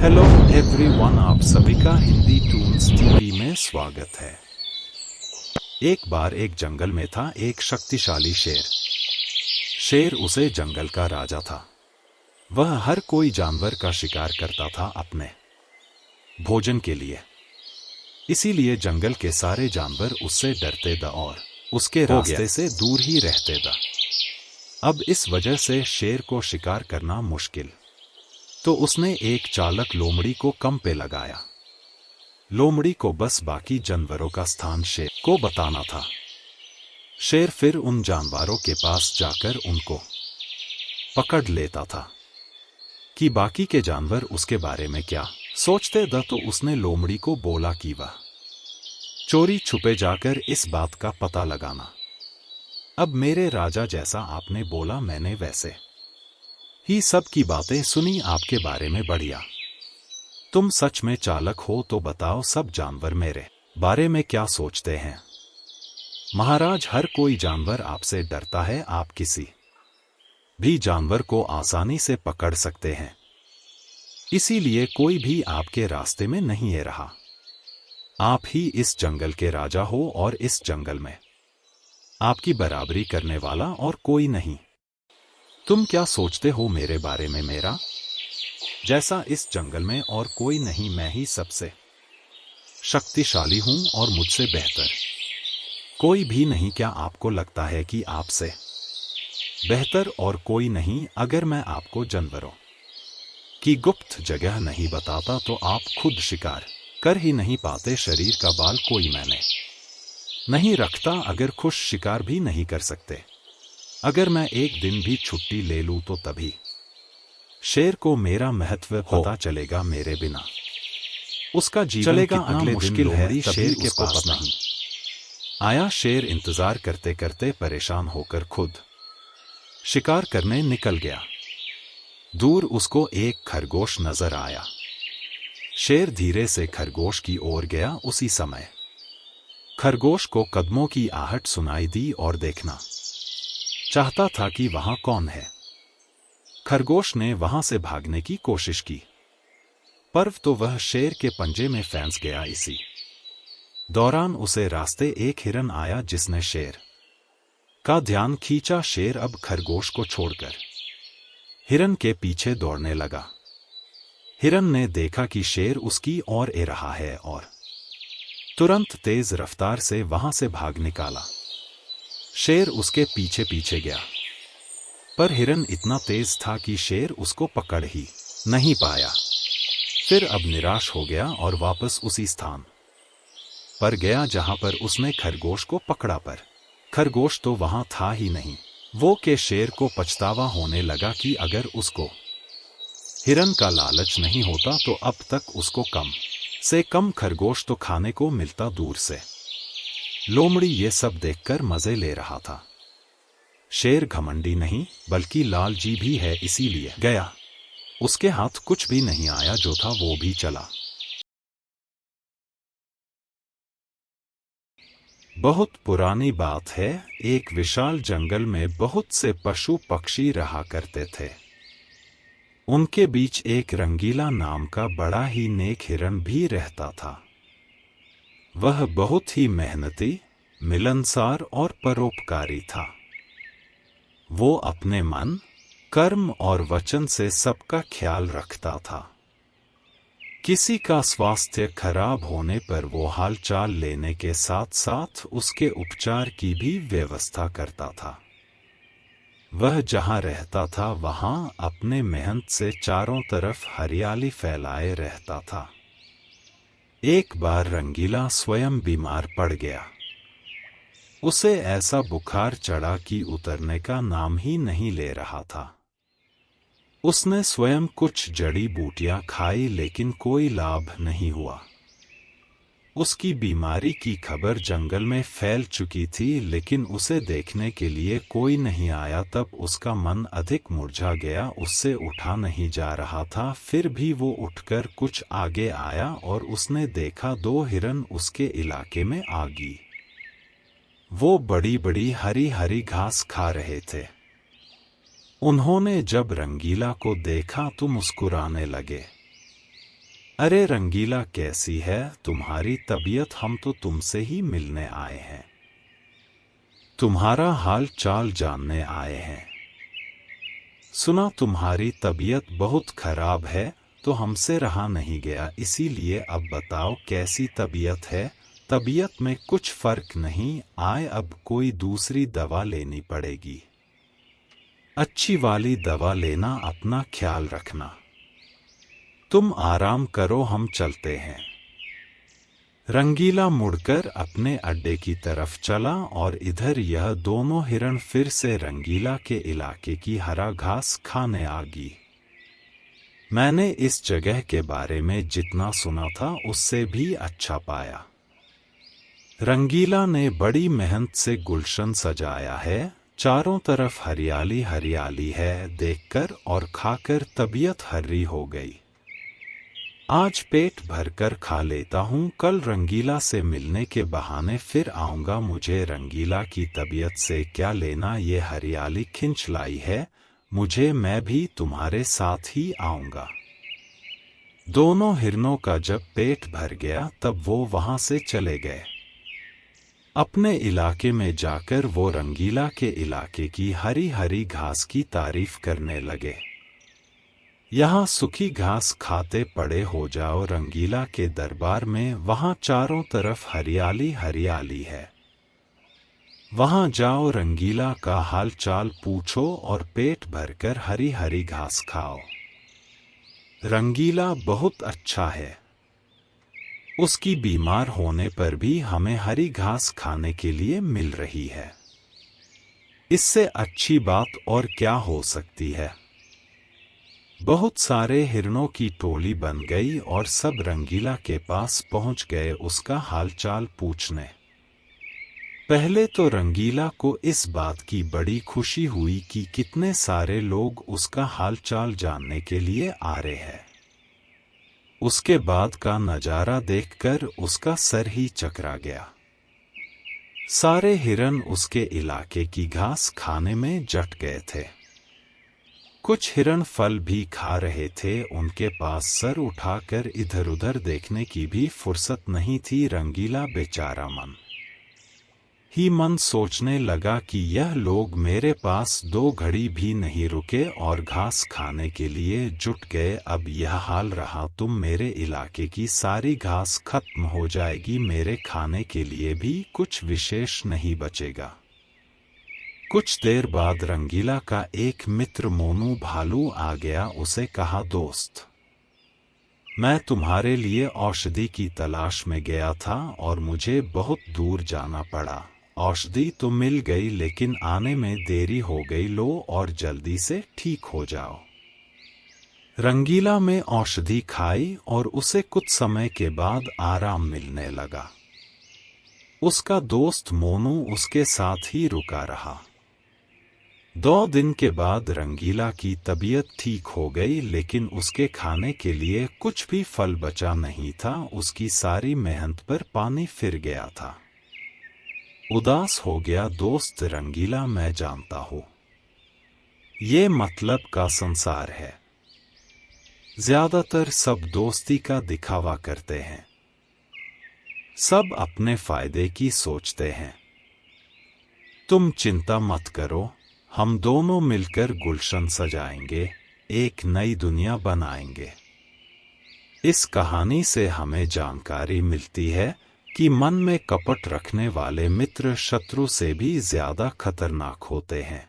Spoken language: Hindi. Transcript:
हेलो एवरीवन, आप सभी का हिंदी टून्स टीवी में स्वागत है। एक बार एक जंगल में था एक शक्तिशाली शेर। शेर उसे जंगल का राजा था। वह हर कोई जानवर का शिकार करता था अपने भोजन के लिए। इसीलिए जंगल के सारे जानवर उससे डरते थे और उसके रास्ते से दूर ही रहते थे। अब इस वजह से शेर को शिकार करना मुश्किल। तो उसने एक चालाक लोमड़ी को कम पे लगाया। लोमड़ी को बस बाकी जानवरों का स्थान शेर को बताना था। शेर फिर उन जानवरों के पास जाकर उनको पकड़ लेता था कि बाकी के जानवर उसके बारे में क्या सोचते थे। तो उसने लोमड़ी को बोला कि वह चोरी छुपे जाकर इस बात का पता लगाना। अब मेरे राजा, जैसा आपने बोला मैंने वैसे ही सब की बातें सुनी आपके बारे में। बढ़िया, तुम सच में चालाक हो तो बताओ सब जानवर मेरे बारे में क्या सोचते हैं। महाराज, हर कोई जानवर आपसे डरता है। आप किसी भी जानवर को आसानी से पकड़ सकते हैं, इसीलिए कोई भी आपके रास्ते में नहीं है रहा। आप ही इस जंगल के राजा हो और इस जंगल में आपकी बराबरी करने वाला और कोई नहीं। तुम क्या सोचते हो मेरे बारे में? मेरा जैसा इस जंगल में और कोई नहीं, मैं ही सबसे शक्तिशाली हूं और मुझसे बेहतर कोई भी नहीं। क्या आपको लगता है कि आपसे बेहतर और कोई नहीं? अगर मैं आपको जानवरों की गुप्त जगह नहीं बताता तो आप खुद शिकार कर ही नहीं पाते। शरीर का बाल कोई मैंने नहीं रखता, अगर खुश शिकार भी नहीं कर सकते। अगर मैं एक दिन भी छुट्टी ले लूं तो तभी शेर को मेरा महत्व पता चलेगा। मेरे बिना उसका जीवन चलेगा अगले मुश्किल है। शेर के पास नहीं आया। शेर इंतजार करते करते परेशान होकर खुद शिकार करने निकल गया। दूर उसको एक खरगोश नजर आया। शेर धीरे से खरगोश की ओर गया। उसी समय खरगोश को कदमों की आहट सुनाई दी और देखना चाहता था कि वहां कौन है। खरगोश ने वहां से भागने की कोशिश की, पर तो वह शेर के पंजे में फंस गया। इसी दौरान उसे रास्ते एक हिरन आया जिसने शेर का ध्यान खींचा। शेर अब खरगोश को छोड़कर हिरन के पीछे दौड़ने लगा। हिरन ने देखा कि शेर उसकी ओर आ रहा है और तुरंत तेज रफ्तार से वहां से भाग निकाला। शेर उसके पीछे पीछे गया, पर हिरन इतना तेज था कि शेर उसको पकड़ ही नहीं पाया। फिर अब निराश हो गया और वापस उसी स्थान पर गया जहां पर उसने खरगोश को पकड़ा, पर खरगोश तो वहां था ही नहीं। वो के शेर को पछतावा होने लगा कि अगर उसको हिरन का लालच नहीं होता तो अब तक उसको कम से कम खरगोश तो खाने को मिलता। दूर से लोमड़ी ये सब देखकर मजे ले रहा था। शेर घमंडी नहीं बल्कि लालची भी है, इसीलिए गया। उसके हाथ कुछ भी नहीं आया, जो था वो भी चला। बहुत पुरानी बात है, एक विशाल जंगल में बहुत से पशु पक्षी रहा करते थे। उनके बीच एक रंगीला नाम का बड़ा ही नेक हिरन भी रहता था। वह बहुत ही मेहनती, मिलनसार और परोपकारी था। वो अपने मन, कर्म और वचन से सबका ख्याल रखता था। किसी का स्वास्थ्य खराब होने पर वो हालचाल लेने के साथ साथ उसके उपचार की भी व्यवस्था करता था। वह जहाँ रहता था वहाँ अपने मेहनत से चारों तरफ हरियाली फैलाए रहता था। एक बार रंगीला स्वयं बीमार पड़ गया। उसे ऐसा बुखार चढ़ा कि उतरने का नाम ही नहीं ले रहा था। उसने स्वयं कुछ जड़ी बूटियां खाई लेकिन कोई लाभ नहीं हुआ। उसकी बीमारी की खबर जंगल में फैल चुकी थी, लेकिन उसे देखने के लिए कोई नहीं आया। तब उसका मन अधिक मुरझा गया। उससे उठा नहीं जा रहा था। फिर भी वो उठकर कुछ आगे आया और उसने देखा दो हिरन उसके इलाके में आ गई। वो बड़ी बड़ी हरी हरी घास खा रहे थे। उन्होंने जब रंगीला को देखा तो मुस्कुराने लगे। अरे रंगीला, कैसी है तुम्हारी तबीयत? हम तो तुमसे ही मिलने आए हैं, तुम्हारा हाल चाल जानने आए हैं। सुना तुम्हारी तबीयत बहुत खराब है, तो हमसे रहा नहीं गया, इसीलिए अब बताओ कैसी तबीयत है? तबीयत में कुछ फर्क नहीं आए, अब कोई दूसरी दवा लेनी पड़ेगी। अच्छी वाली दवा लेना, अपना ख्याल रखना। तुम आराम करो, हम चलते हैं। रंगीला मुड़कर अपने अड्डे की तरफ चला और इधर यह दोनों हिरण फिर से रंगीला के इलाके की हरा घास खाने आ गई। मैंने इस जगह के बारे में जितना सुना था उससे भी अच्छा पाया। रंगीला ने बड़ी मेहनत से गुलशन सजाया है, चारों तरफ हरियाली हरियाली है, देखकर और खाकर तबीयत हर्री हो गई। आज पेट भरकर खा लेता हूँ, कल रंगीला से मिलने के बहाने फिर आऊँगा। मुझे रंगीला की तबीयत से क्या लेना, ये हरियाली खिंच लाई है मुझे, मैं भी तुम्हारे साथ ही आऊँगा। दोनों हिरणों का जब पेट भर गया तब वो वहाँ से चले गए। अपने इलाके में जाकर वो रंगीला के इलाके की हरी हरी घास की तारीफ करने लगे। यहाँ सूखी घास खाते पड़े हो जाओ रंगीला के दरबार में, वहाँ चारों तरफ हरियाली हरियाली है। वहाँ जाओ, रंगीला का हाल चाल पूछो और पेट भरकर हरी हरी घास खाओ। रंगीला बहुत अच्छा है, उसकी बीमार होने पर भी हमें हरी घास खाने के लिए मिल रही है। इससे अच्छी बात और क्या हो सकती है। बहुत सारे हिरणों की टोली बन गई और सब रंगीला के पास पहुंच गए उसका हालचाल पूछने। पहले तो रंगीला को इस बात की बड़ी खुशी हुई कि कितने सारे लोग उसका हालचाल जानने के लिए आ रहे हैं। उसके बाद का नजारा देखकर उसका सर ही चकरा गया। सारे हिरण उसके इलाके की घास खाने में जट गए थे। कुछ हिरण फल भी खा रहे थे, उनके पास सर उठाकर इधर उधर देखने की भी फुर्सत नहीं थी। रंगीला बेचारा मन ही मन सोचने लगा कि यह लोग मेरे पास दो घड़ी भी नहीं रुके और घास खाने के लिए जुट गए। अब यह हाल रहा तुम मेरे इलाके की सारी घास खत्म हो जाएगी, मेरे खाने के लिए भी कुछ विशेष नहीं बचेगा। कुछ देर बाद रंगीला का एक मित्र मोनू भालू आ गया। उसे कहा, दोस्त, मैं तुम्हारे लिए औषधि की तलाश में गया था और मुझे बहुत दूर जाना पड़ा। औषधि तो मिल गई लेकिन आने में देरी हो गई, लो और जल्दी से ठीक हो जाओ। रंगीला में औषधि खाई और उसे कुछ समय के बाद आराम मिलने लगा। उसका दोस्त मोनू उसके साथ ही रुका रहा। 2 दिन के बाद रंगीला की तबीयत ठीक हो गई, लेकिन उसके खाने के लिए कुछ भी फल बचा नहीं था। उसकी सारी मेहनत पर पानी फिर गया था। उदास हो गया दोस्त रंगीला, मैं जानता हूँ ये मतलब का संसार है। ज्यादातर सब दोस्ती का दिखावा करते हैं, सब अपने फायदे की सोचते हैं। तुम चिंता मत करो, हम दोनों मिलकर गुलशन सजाएंगे, एक नई दुनिया बनाएंगे। इस कहानी से हमें जानकारी मिलती है कि मन में कपट रखने वाले मित्र शत्रु से भी ज्यादा खतरनाक होते हैं।